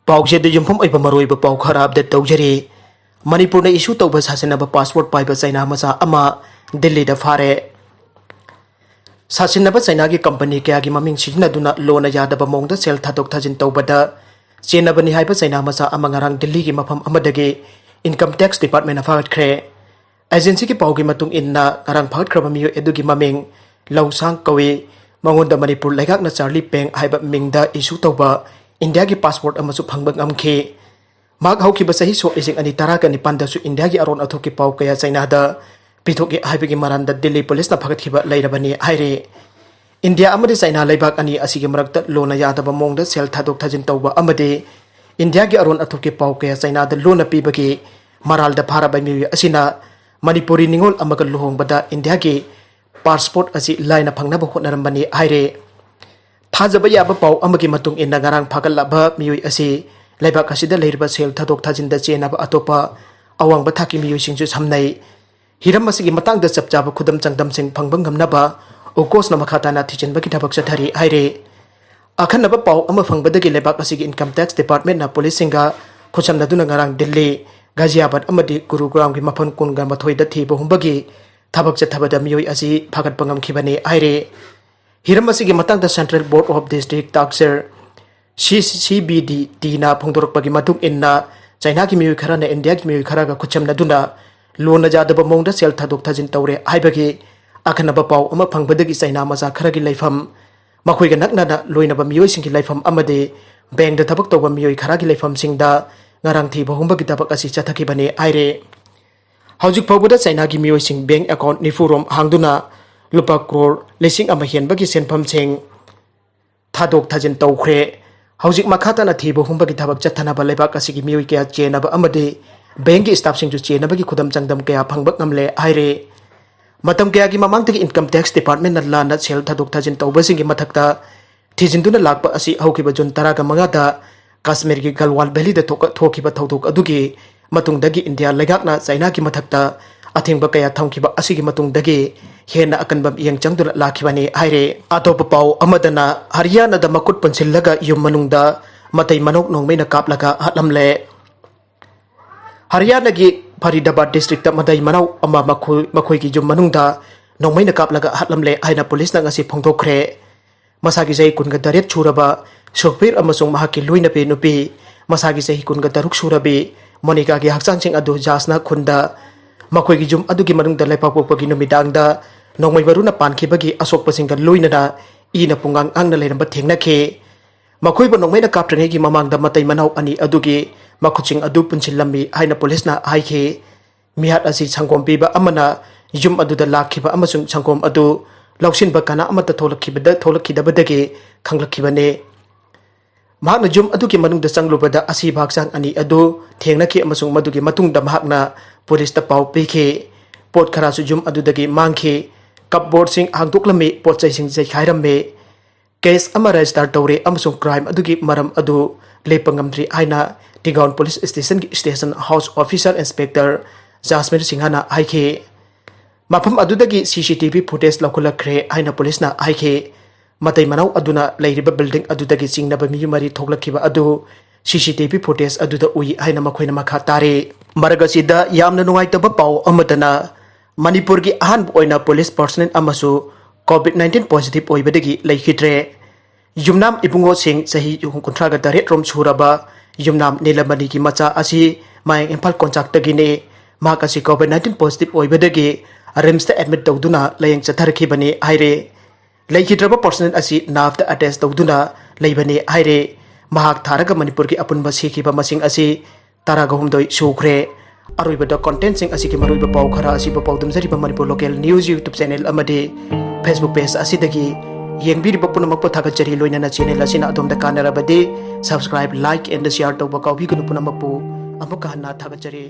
पाउजे युमफम मरोब पाउ खरा अपडेट तौजरी मणिपुर ने इशू तौब सासिन्नaba पासपोर्ट पाइबा चाइना मचा अमा दिल्ली दा फारे सासिन्नaba चाइना की कंपनी क्या की ममिंग सिजनदुना लोन यादब मोंगदा सेल थादोक थाजिन तौबदा चेनबनी हाइबा चाइना मचा अमा ngarang दिल्ली की मफम अमदगे इनकम टैक्स डिपार्टमेंट फागतख्रे एजेंसी की पाउ की मतुंग इन्ना ngarang फागतख्रब मियो एदुगी ममिंग लौसांग कवे मंगोंदा मणिपुर लेगाकना चार्ली पेंग हाइबा मिंगदा इशू तौबा इंडिया की पासपोर्ट अमसु फंगबा ngamखे माग हौखिबा सही सो लिसिंग अनि तारा का निपानदसु इंडिया की अरोन अथो की पाउ कया चाइना दा पिथोके हाइबगी मरानदा दिल्ली पुलिस ना फगतखिबा लैरबनी हाइरे इंडिया अमदे चाइना लेबाक अनि असिगे मरक्ता लोना यादबा मोंगदा सेल थादोक थाजिन तौबा अमदे इंडिया की अरोन अथो की पाउ कया चाइना दा लोना पीबगे मरालदा फाराबा मियो असिना मणिपुरी निंगोल अमगा लुहोंगबदा इंडिया की पासपोर्ट असि लाइना फंगनाबा होटनरबनी हाइरे थाजबा याबा पाउ अमगी मतुंग इन्ना ngarang फागलबा मियो असि लेबाक असिदा लेरबा सेल थादोक थाजिन दा चेनाबा अतोपा अवांगबा थाकी मियो सिंगजु समनै हिरम असिगी मतंग दा चपचाबा खुदम चंगदम सिंग फंगबंग गमनाबा ओकोस न मखाताना थिचनबगी थबक चथरी हाइरे अखनबा पाउ अमा फंगबदगी लेबाक असिगी इनकम टैक्स डिपार्टमेंट ना पुलिस सिंगा खुचमनदुना ngarang दिल्ली गाजियाबाद अमदि गुरुग्राम की मफन कुनगा मथोइदा थीबा हुंबगी थबक चथबदा मियो असि फागत पंगम खिबने हाइरे हिरम असिगी मतंग दा सेंट्रल बोर्ड ऑफ डिस्ट्रिक्ट ताक्सर CBD टीना फोंदोरकपगी मतुंग इन्ना चाइना की मियो खरा ने इंडिया की मियो खरा का खुचमनदुना लोन जादब मोंगदा सेल थादोक थाजिन तौरे हाइबगी अखनबा पाउ अमा फंगबदगी चाइना मचा खरगी लाइफम मखोइगा नकनाना लोइनबा मियोइसिंगी लाइफम अमदे बैंक दा थबक तौबा मियोइ खरागी लाइफम सिंगदा ngarang thi bahumba ki tabak asi chathakibane aire haujuk phawbada China की मियोइसिंग बैंक अकाउंट निफुरोम हांगदुना लुपा करोड़ लिसिंग अमा हेनबगी सेनफम सिंग थादोक थाजिन तौख्रे हौजिक मखाताना थी बहुंबा की थबक चथनबा लेबाक असिगी मियोइ क्या चेनबा अमदे बैंक की स्टाफ सिंग जु चेनबगी खुदम चंगदम क्या फंगबक नमले आइरे मतम क्या की ममांगतगी इनकम टैक्स डिपार्टमेंट न लाना सेल थादोक थाजिन तौबसिंगी मथक्ता थिजिंदुना लाकपा असि हौकिबा जुन तरागा मंगादा कश्मीर की गलवान वैली दा थोकिबा थौदोक अदुगी मतुंगदगी इंडिया लेगाकना चाइना की मथक्ता अथेंबा कया थौकिबा असिगी मतुंगदगी हेना अकनबम यंग चंगदुना लाखिबने हाइरे अतोप पाउ अमदना हरियाणा दा मकुट पुनसिल्लगा युम मनुंगदा मतई मनोक नोंगमेना कापलागा हतलमले हरियाणा की फरीदाबाद डिस्ट्रिक्ट मतई मनाउ अमा मखोई की युम मनुंगदा नोंगमेना कापलागा हतलमले हाइना पुलिस ना ngasi फोंदोखरे मसागी जई कुनगा दरेत छुरबा सुखबीर अमसुंग महाकी लुइना पे नुपी मसागी जई कुनगा तरुक सुरबी मोनिका की हक्चांग सिंग अदु जासना खुंदा मखोई की जुम अदुगी मनुंगदा लेपापोपगी नुमिदांगदा नोंगमै बरुना पानखिबगी असोकपसिंग लुइना ईना पुंगांग आंगना लेरंबा थेंगनाखे मखोइबो नोंगमैना कापट्रिङैगी ममांगदा मतै मनाउ अनि अदुगी मखुचिंग अदु पुनसिल्लम्मी हाइना पुलिसना हाइखे मिहात असि संगोम पीबा अमना युम अदुदा लाखिबा अमसुंग संगोम अदु लौसिनबा काना अमता थोलखिदबदगे खंगलखिबने महाकना जुम अदुगी मनुंगदा चंगलुबदा असि भागचांग अनि अदु थेंगनाखे अमसुंग मदुगी मतुंगदा महाकना पुलिसता पाउ पीखे पोट खरासु जुम अदुदगी मांखे कपबोर्ड सिंग हांगदोक्लमे पोटचै सिंग जैखाइरमे केस अमा रजिस्टर तौरे अमसुंग क्राइम अदुगी मरम अदु लेपंगमद्री आइना टिगाउन पुलिस स्टेशन की station house officer inspector Jasmine सिंहाना हाइखे मफम अदुदगी CCTV फुटेज लौखुलखरे आइना पुलिसना हाइखे मतै मनाउ अदुना लैरिबा बिल्डिंग अदुदगी चिंगनबा मियुमरी थोगलखिबा अदु CCTV फुटेज अदुदा उइ आइना मखोइना मखा तारे मरगसिदा यामना नुंगाइतबा पाउ अमदना मणिपुर की अहानबा ओइना पुलिस पर्सनल अमसु COVID-19 पॉजिटिव ओइबदगी Leikhidre युमनाम इबुंगो सिंह सही 93 रोम सुरबा युमनाम नीलमणि की मचा असि मायंग इम्फाल कोंचाक्तगिने माकासी COVID-19 पॉजिटिव ओइबदगी रिम्स एडमिट तौदुना लयंग चथरखिबने हाइरे Leikhidre पर्सनल असि नाफ्ता अटैच तौदुना लैबने हाइरे महाक थारगा मणिपुर की अपुनबा सिखिबा मसिंग असि तारागहुमदोइ सुख्रे अरुइबदा कंटेंट सिंग असि की मरुइबा पाउ खरा असि पाउदमजरिबा Manipur local news YouTube channel अमदे फेसबुक पेज असिदगी येंबिरिबा पुनमक पथागचरी लोइनना चैनल असिना अदोमदा कानरबदे सब्सक्राइब लाइक एंड शेयर तौबा काउबिगनु पुनमकपु अमुका हन्ना थागचरी।